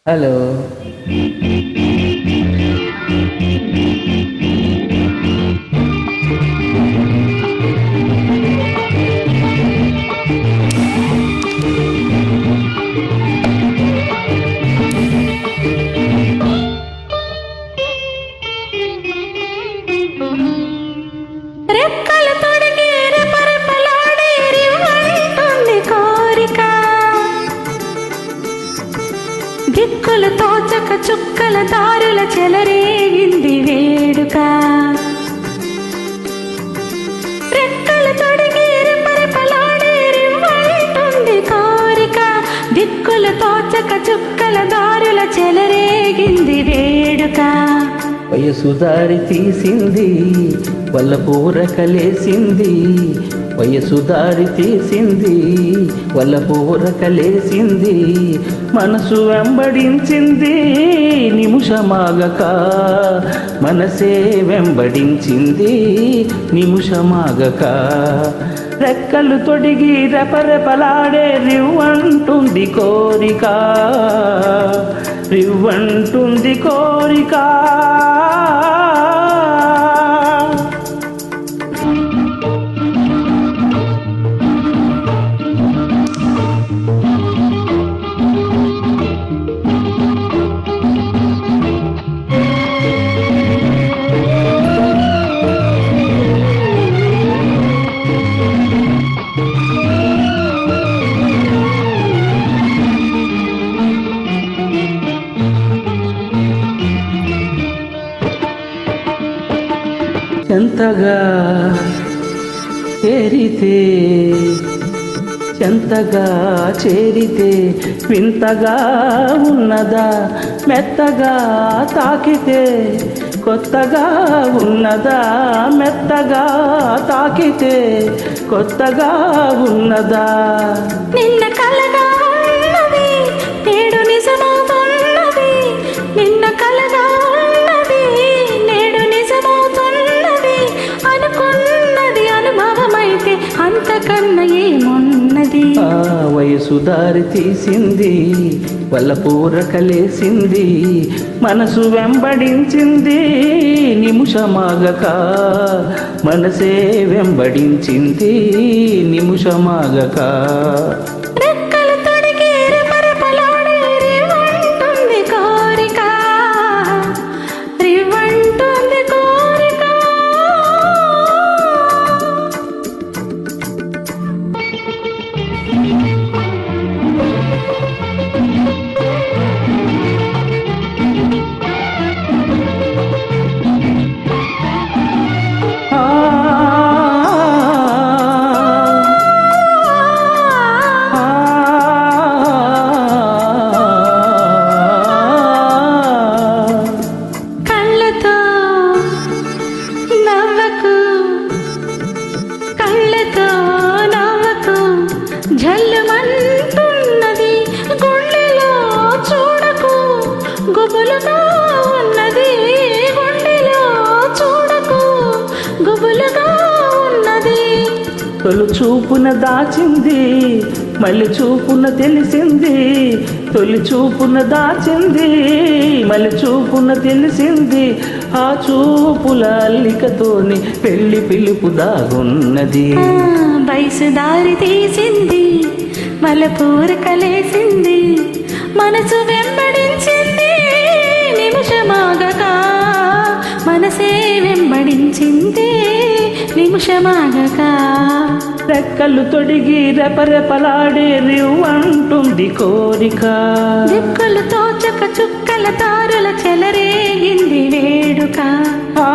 Hello. రెక్కలు తొడిగి రెపరెపలాడే రివ్వంటుంది కోరిక. దిక్కులు తోచక చుక్కల దారుల చెలరేగింది వేడుక. రెక్కలు తొడిగి రెపరెపలాడే రివ్వంటుంది కోరిక. దిక్కులు తోచక చుక్కల దారుల చెలరేగింది వేడుక. వయసు దారి తీసింది, వల్ల పూరకలేసింది. వయసు దారి తీసింది, వల్ల పూరకలేసింది. మనసు వెంబడించింది నిముషమాగక, మనసే వెంబడించింది నిముషమాగక. రెక్కలు తొడిగి రెపరెపలాడే రివ్వంటుంది కోరిక, రివ్వంటుంది కోరిక. చెంతగా చేరితే, చెంతగా చేరితే వింతగా ఉన్నదా, మెత్తగా తాకితే కొత్తగా ఉన్నదా, మెత్తగా తాకితే కొత్తగా ఉన్నదా. నిన్న కలగా ఉన్నది నేడు నిజమవుతున్నది, నిన్న కలగా ఉన్నది నేడు నిజమవుతున్నది. అనుకున్నది అనుభవమైతే అంతకన్నా ఏమున్నది. ఆ వయసు దారి తీసింది, వల్ల పూరకలేసింది. మనసు వెంబడించింది నిముషమాగక, మనసే వెంబడించింది నిముషమాగక. రెక్కలు తొడిగి రెపరెపలాడే రివ్వంటుంది కోరిక, రివ్వంటుంది కోరిక. కళ్ళతో నవ్వకు, కళ్ళతో నవ్వకు, జల్లుమంటున్నది గుండెలో చూడకు. గుబులుగా ఉన్నది గుండెలో చూడకు, గుబులుగా ఉన్నది. తొలి చూపున దాచింది, మళ్ళీ చూపున తెలిసింది. తొలి చూపున దాచింది, మళ్ళీ చూపున తెలిసింది. ఆ చూపుల అల్లికతోని పెళ్లి పిలుపు దాగున్నది. వయసు దారి తీసింది, మల పూరకలేసింది. మనసు వెంబడించింది నిమిషమాగక, మనసే వెంబడించింది నిమిషమాగక. రెక్కలు తొడిగి రెపరెపలాడే రివ్వంటుంది కోరిక. దిక్కులు తోచక చుక్కల తారుల చెలరేగింది వేడుక. ఆ